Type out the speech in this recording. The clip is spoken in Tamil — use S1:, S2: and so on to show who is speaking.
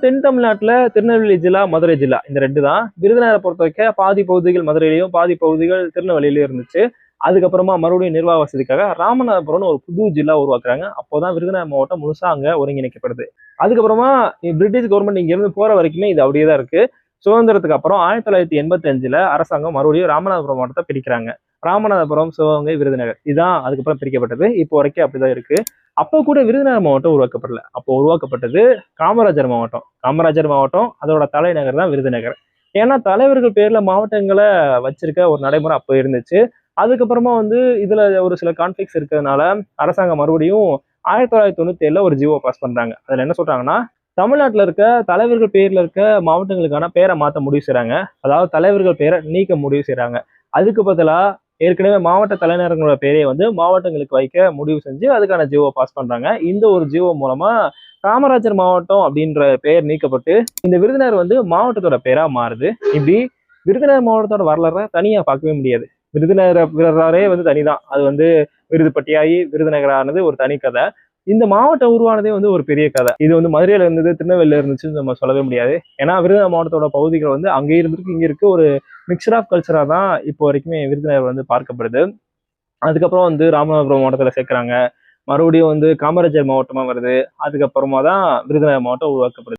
S1: தென் தமிழ்நாட்டுல திருநெல்வேலி ஜில்லா, மதுரை ஜில்லா இந்த 2 தான். விருதுநகரை பொறுத்தவரைக்கும் பாதி பகுதிகள் மதுரையிலயும், பாதி பகுதிகள் திருநெல்வேலியிலயும் இருந்துச்சு. அதுக்கப்புறமா மறுபடியும் நிர்வாக வசதிக்காக ராமநாதபுரம்னு ஒரு புது ஜில்லா உருவாக்குறாங்க. அப்போதான் விருதுநகர் மாவட்டம் முழுசா அங்க ஒருங்கிணைக்கப்படுது. அதுக்கப்புறமா பிரிட்டிஷ் கவர்மெண்ட் இங்க இருந்து போற வரைக்குமே இது அப்படியே தான் இருக்கு. சுதந்திரத்துக்கு அப்புறம் 1985ல அரசாங்கம் மறுபடியும் ராமநாதபுரம் மாவட்டத்தை பிரிக்கிறாங்க. ராமநாதபுரம், சிவகங்கை, விருதுநகர் இதான் அதுக்கப்புறம் பிரிக்கப்பட்டது. இப்போ வரைக்கும் அப்படிதான் இருக்கு. அப்போ கூட விருதுநகர் மாவட்டம் உருவாக்கப்படல. அப்போ உருவாக்கப்பட்டது காமராஜர் மாவட்டம். காமராஜர் மாவட்டம் அதோட தலைநகர் தான் விருதுநகர். ஏன்னா தலைவர்கள் பேர்ல மாவட்டங்களை வச்சிருக்க ஒரு நடைமுறை அப்போ இருந்துச்சு. அதுக்கப்புறமா இதுல ஒரு சில கான்ஃபிளிக்ஸ் இருக்கிறதுனால அரசாங்கம் மறுபடியும் 1997ல ஒரு ஜிஓ பாஸ் பண்றாங்க. அதுல என்ன சொல்றாங்கன்னா, தமிழ்நாட்டுல இருக்க தலைவர்கள் பேர்ல இருக்க மாவட்டங்களுக்கான பேரை மாத்த முடிவு செய்றாங்க. அதாவது தலைவர்கள் பேரை நீக்க முடிவு செய்றாங்க. அதுக்கு பதிலா ஏற்கனவே மாவட்ட தலைநகரங்களோட பேரை மாவட்டங்களுக்கு வைக்க முடிவு செஞ்சு அதுக்கான ஜிஓ பாஸ் பண்றாங்க. இந்த ஒரு ஜிஓ மூலமா காமராஜர் மாவட்டம் அப்படின்ற பெயர் நீக்கப்பட்டு இந்த விருதுநகர் மாவட்டத்தோட பேரா மாறுது. இப்படி விருதுநகர் மாவட்டத்தோட வரலாறை தனியா பார்க்கவே முடியாது. விருதுநகர் வரலாறே தனிதான். அது விருதுப்பட்டியாகி விருதுநகரானது ஒரு தனி கதை. இந்த மாவட்டம் உருவானதே ஒரு பெரிய கதை. இது மதுரையில இருந்தது, திருநெல்வேலியில இருந்துச்சுன்னு நம்ம சொல்லவே முடியாது. ஏன்னா விருதுநகர் மாவட்டத்தோட பகுதிகள் அங்கே இருந்திருக்கு, இங்க இருக்கு. ஒரு மிக்சர் ஆஃப் கல்ச்சரா தான் இப்போ வரைக்குமே விருதுநகர் பார்க்கப்படுது. அதுக்கப்புறம் ராமநாதபுரம் மாவட்டத்துல சேர்க்கிறாங்க. மறுபடியும் காமராஜர் மாவட்டமா வருது. அதுக்கப்புறமா தான் விருதுநகர் மாவட்டம் உருவாக்கப்படுது.